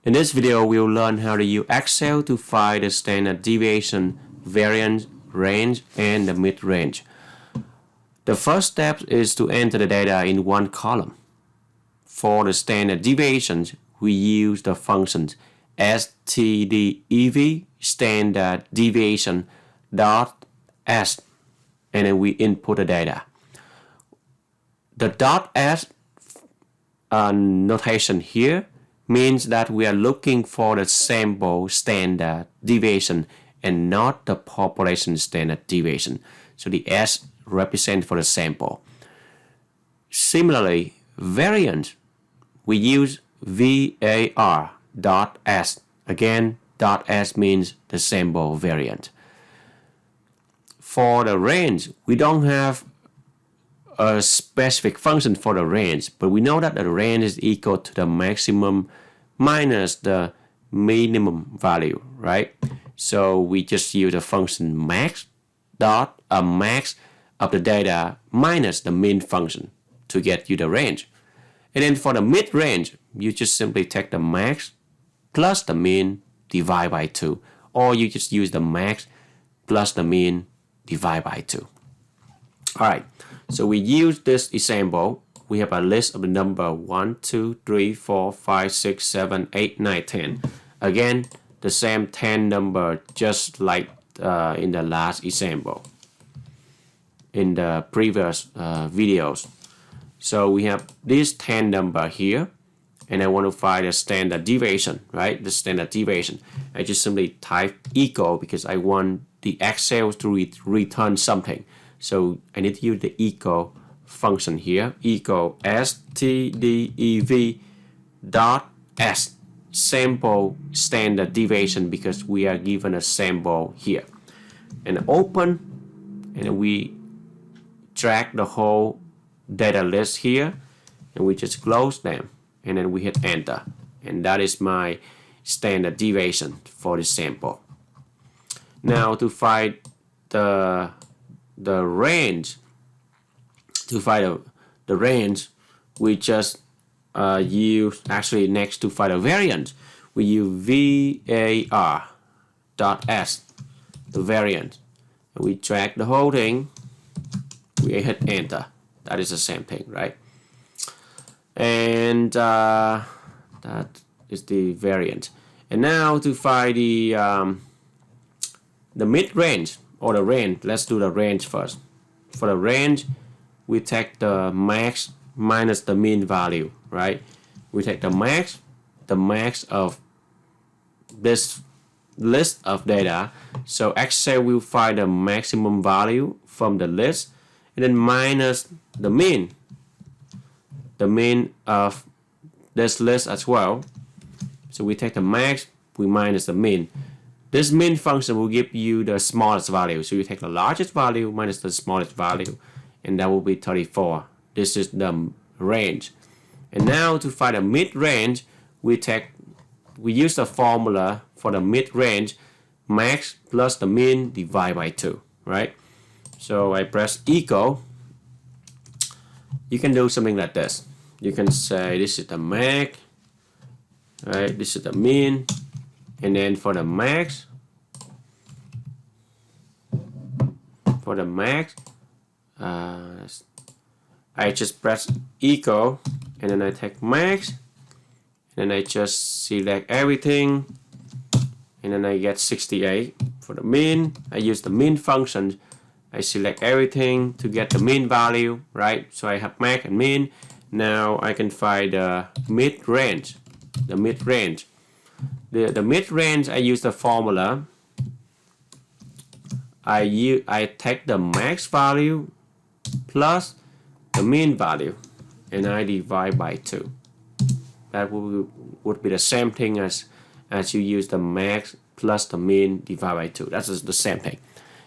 In this video, we'll learn how to use Excel to find the standard deviation, variance, range, and the mid-range. The first step is to enter the data in one column. For the standard deviations, we use the functions stdev, standard deviation, dot s, and then we input the data. The dot s notation here means that we are looking for the sample standard deviation and not the population standard deviation. So the S represents for the sample. Similarly, variance, we use var dot s. Again, dot s means the sample variant. For the range, we don't have a specific function for the range, but we know that the range is equal to the maximum minus the minimum value, right? So we just use the function max dot a max of the data minus the min function to get you the range. And then for the mid-range, you just simply take the max plus the min divide by 2, or you just use the max plus the min divide by 2. All right, so we use this example. We have a list of the number 1, 2, 3, 4, 5, 6, 7, 8, 9, 10. Again, the same 10 number just like in the last example, in the previous videos. So we have this 10 number here, and I want to find the standard deviation, right? The standard deviation. I just simply type equal because I want the Excel to return something. So I need to use the equal function here, equal stdev dot s, sample standard deviation, because we are given a sample here. And open, and we drag the whole data list here, and we just close them, and then we hit enter. And that is my standard deviation for the sample. Now to find the range, we just use, actually next to find a variance, we use var dot s, the variance, and we drag the whole thing, we hit enter. That is the same thing, right? And that is the variance. And now to find the mid-range or the range, let's do the range first. For the range, we take the max minus the mean value, right? We take the max of this list of data. So Excel will find the maximum value from the list, and then minus the mean of this list as well. So we take the max, we minus the mean. This min function will give you the smallest value. So you take the largest value minus the smallest value, and that will be 34. This is the range. And now to find the mid-range, we use the formula for the mid-range, max plus the min divided by 2, right? So I press equal. You can do something like this. You can say this is the max, right? This is the min, and then for the max, I just press equal, and then I take max, and then I just select everything, and then I get 68. For the min, I use the min function. I select everything to get the mean value, right? So I have max and min. Now I can find the mid-range. The mid-range, I use the formula. I take the max value plus the mean value, and I divide by 2. That would be the same thing as you use the max plus the mean divided by 2. That's the same thing.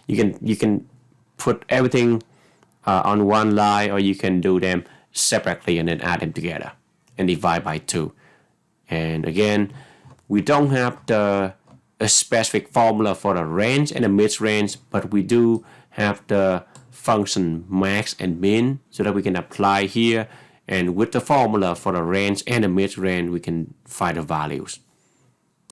You can put everything on one line, or you can do them separately and then add them together and divide by 2. And again, we don't have a specific formula for the range and the mid-range, but we do have the function max and min, so that we can apply here, and with the formula for the range and the mid-range, we can find the values.